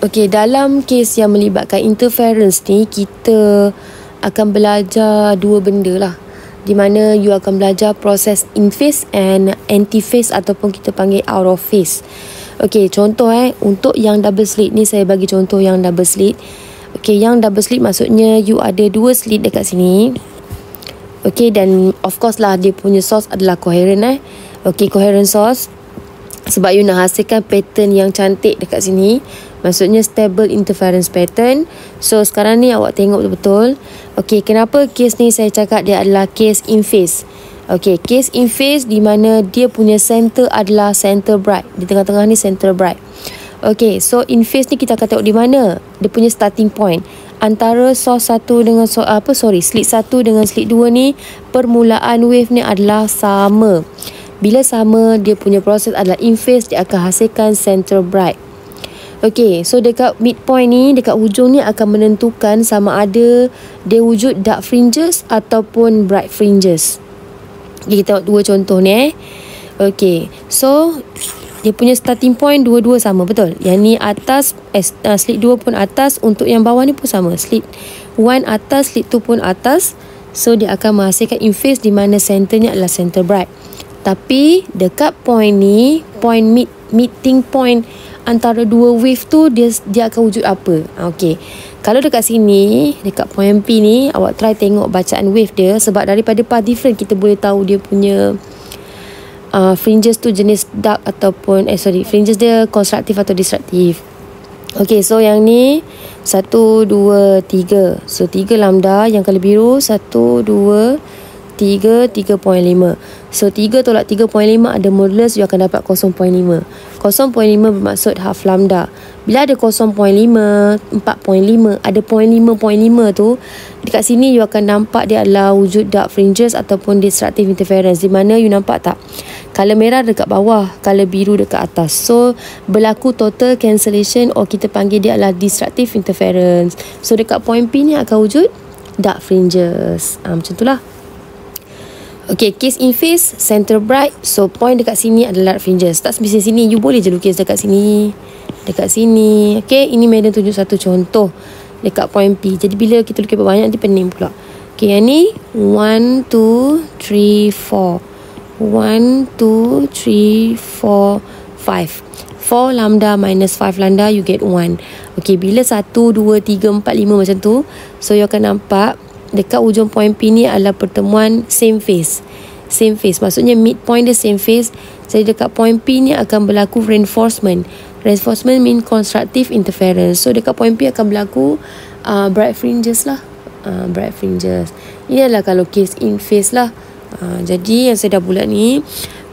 Okey, dalam kes yang melibatkan interference ni, kita akan belajar dua benda lah. Di mana you akan belajar proses in phase and anti phase ataupun kita panggil out of phase. Okey, contoh untuk yang double slit ni saya bagi contoh yang double slit. Okey, yang double slit maksudnya you ada dua slit dekat sini. Okey, dan of course lah dia punya source adalah coherent Okey, coherent source. Sebab you nak hasilkan pattern yang cantik dekat sini, maksudnya stable interference pattern. So sekarang ni awak tengok betul-betul. Okey, kenapa kes ni saya cakap dia adalah kes in phase. Okey, kes in phase di mana dia punya center adalah center bright. Di tengah-tengah ni center bright. Okey, so in phase ni kita akan tengok di mana dia punya starting point. Antara source satu dengan slit satu dengan slit 2 ni, permulaan wave ni adalah sama. Bila sama, dia punya proses adalah in phase, dia akan hasilkan center bright. Okey, so dekat midpoint ni, dekat hujung ni akan menentukan sama ada dia wujud dark fringes ataupun bright fringes. Okay, kita tengok dua contoh ni Okey, so dia punya starting point dua-dua sama, betul? Yang ni atas, slit 2 pun atas, untuk yang bawah ni pun sama. Slit 1 atas, slit 2 pun atas. So dia akan menghasilkan in phase di mana centernya adalah center bright. Tapi dekat point ni, point meeting point antara dua wave tu, dia akan wujud apa? Okey. Kalau dekat sini, dekat point P ni, awak try tengok bacaan wave dia, sebab daripada path different kita boleh tahu dia punya fringes tu jenis dark ataupun fringes dia konstruktif atau destruktif. Okey, so yang ni 1 2 3. So 3 lambda, yang color biru 1 2 3, 3.5. So 3 tolak 3.5 ada modulus, you akan dapat 0.5. 0.5 bermaksud half lambda. Bila ada 0.5, 4.5, ada 0.5 tu, dekat sini you akan nampak dia adalah wujud dark fringes ataupun destructive interference. Di mana you nampak tak? Color merah dekat bawah, color biru dekat atas. So berlaku total cancellation, kita panggil dia adalah destructive interference. So dekat point P ni akan wujud dark fringes. Macam itulah. Okey, case in phase, center bright. So point dekat sini adalah dark fringes. Tak semestinya sini, you boleh je lukis dekat sini, dekat sini. Okey, ini Madam tunjuk satu contoh dekat point P. Jadi bila kita lukis banyak nanti pening pula. Okey, yang ni 1 2 3 4. 1 2 3 4 5. 4 lambda minus 5 lambda, you get 1. Okey, bila 1 2 3 4 5 macam tu, so you akan nampak dekat ujung point P ni adalah pertemuan same phase. Same phase maksudnya midpoint dia same phase. Jadi dekat point P ni akan berlaku reinforcement. Reinforcement mean constructive interference. So dekat point P akan berlaku bright fringes lah. Bright fringes. Ini adalah kalau case in phase lah. Jadi yang saya dah buat ni,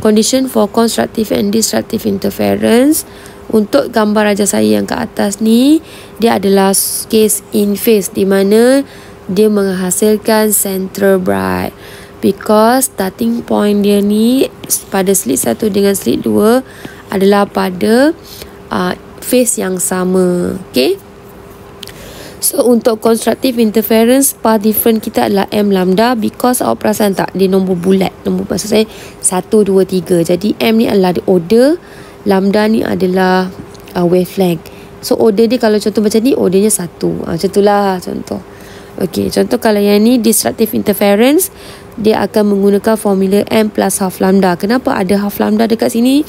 condition for constructive and destructive interference. Untuk gambar raja saya yang ke atas ni, dia adalah case in phase di mana dia menghasilkan center bright, because starting point dia ni pada slit 1 dengan slit 2 adalah pada phase yang sama. Okay, so untuk constructive interference, path different kita adalah M lambda, because awak perasan tak, dia nombor bulat, nombor maksud saya 1 2 3. Jadi M ni adalah order, lambda ni adalah wavelength. So order dia kalau contoh macam ni, ordernya 1. Macam itulah contoh. Okey, contoh kalau yang ni destructive interference, dia akan menggunakan formula M plus half lambda. Kenapa ada half lambda dekat sini?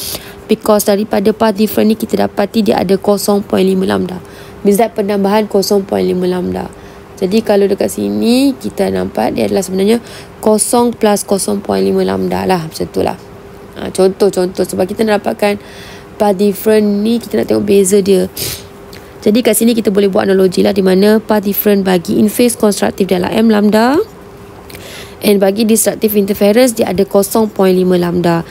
Because daripada path different ni kita dapati dia ada 0.5 lambda. Zat penambahan 0.5 lambda. Jadi kalau dekat sini kita nampak dia adalah sebenarnya 0 plus 0.5 lambda lah. Macam tu lah. Contoh-contoh, sebab kita nak dapatkan path different ni, kita nak tengok beza dia. Jadi kat sini kita boleh buat analogi lah, di mana path different bagi in phase constructive dia adalah M lambda, and bagi destructive interference dia ada 0.5 lambda.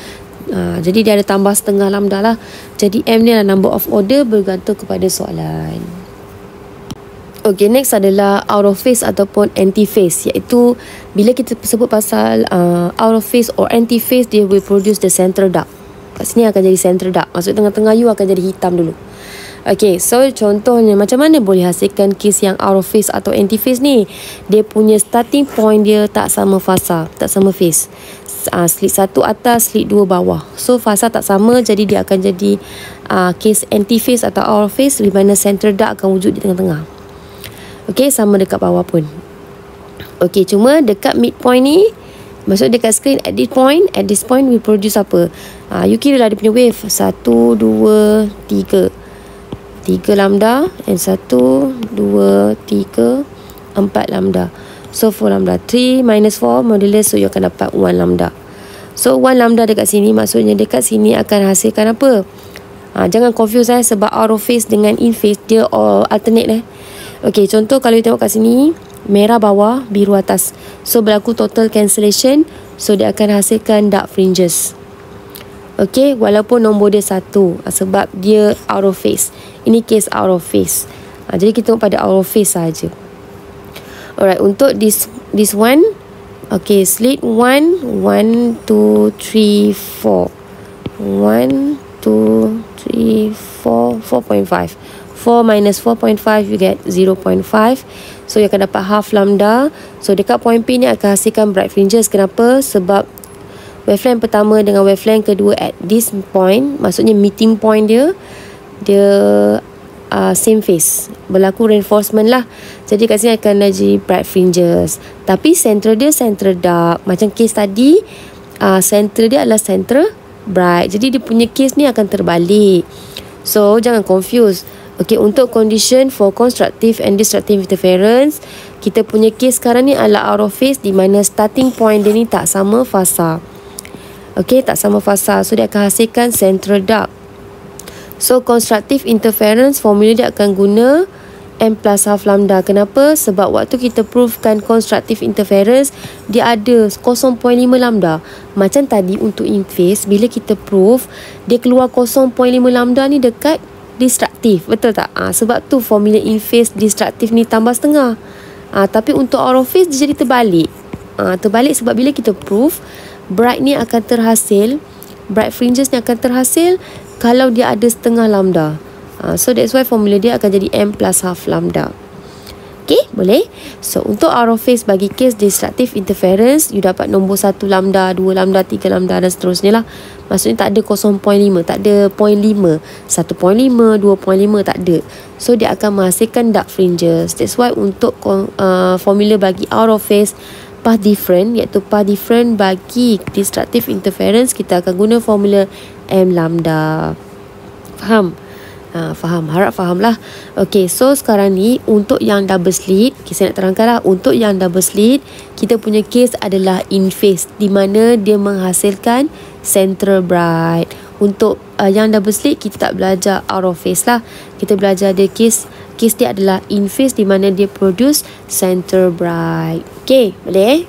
Jadi dia ada tambah setengah lambda lah. Jadi M ni adalah number of order bergantung kepada soalan. Okay, next adalah out of phase ataupun anti phase, iaitu bila kita sebut pasal out of phase or anti phase, dia will produce the center dark. Kat sini akan jadi center dark, maksud tengah-tengah you akan jadi hitam dulu. Okay, so contohnya macam mana boleh hasilkan case yang out of phase atau anti phase ni? Dia punya starting point dia tak sama fasa, tak sama phase. Slit 1 atas, slit 2 bawah. So fasa tak sama, jadi dia akan jadi case anti phase atau out of phase, di mana central duct akan wujud di tengah-tengah. Okay, sama dekat bawah pun. Okay, cuma dekat midpoint ni, maksud dekat screen at this point we produce apa? You kira lah dia punya wave 1, 2, 3 lambda and 1, 2, 3, 4 lambda. So 4 lambda, 3 minus 4 modulus, so you akan dapat 1 lambda. So 1 lambda dekat sini, maksudnya dekat sini akan hasilkan apa? Jangan confuse sebab out of phase dengan in phase dia alternate Okay, contoh kalau you tengok kat sini, merah bawah, biru atas. So berlaku total cancellation, so dia akan hasilkan dark fringes. Okay, walaupun nombor dia 1, sebab dia out of phase. Ini case out of phase. Jadi kita tengok pada out of phase saja. Alright, untuk this one, okay, slit 1, 1, 2, 3, 4. 1, 2, 3, 4, 4.5. 4 minus 4.5, you get 0.5. So, you akan dapat half lambda. So, dekat point P ni akan hasilkan bright fringes. Kenapa? Sebab wavelength pertama dengan wavelength kedua at this point, maksudnya meeting point dia same phase. Berlaku reinforcement lah. Jadi, kat sini akan jadi bright fringes. Tapi, central dia central dark. Macam case tadi, central dia adalah central bright. Jadi, dia punya case ni akan terbalik. So, jangan confuse. Okay, untuk condition for constructive and destructive interference, kita punya case sekarang ni adalah out of phase, di mana starting point dia ni tak sama fasa. Okay, tak sama fasa. So, dia akan hasilkan central duct. So, constructive interference, formula dia akan guna M plus half lambda. Kenapa? Sebab waktu kita provekan constructive interference, dia ada 0.5 lambda. Macam tadi untuk in phase, bila kita prove, dia keluar 0.5 lambda ni dekat destruktif, betul tak? Sebab tu formula in phase destruktif ni tambah setengah. Tapi untuk out of phase dia jadi terbalik. Terbalik sebab bila kita prove, bright ni akan terhasil, bright fringes ni akan terhasil kalau dia ada setengah lambda. So that's why formula dia akan jadi M plus half lambda. Okay, boleh? So untuk out of phase bagi case destructive interference, you dapat nombor 1 lambda, 2 lambda, 3 lambda dan seterusnya lah. Maksudnya tak ada 0.5, tak ada 0.5, 1.5, 2.5, tak ada. So dia akan menghasilkan dark fringes. That's why untuk formula bagi out of phase path different, iaitu path different bagi destructive interference, kita akan guna formula M lambda. Faham? Faham, harap faham lah. Okay, so sekarang ni untuk yang double slit, saya nak terangkan lah. Untuk yang double slit, kita punya case adalah in phase, di mana dia menghasilkan central bright. Untuk yang double slit, kita tak belajar out of phase lah. Kita belajar dia case dia adalah in phase, di mana dia produce central bright. Okay, boleh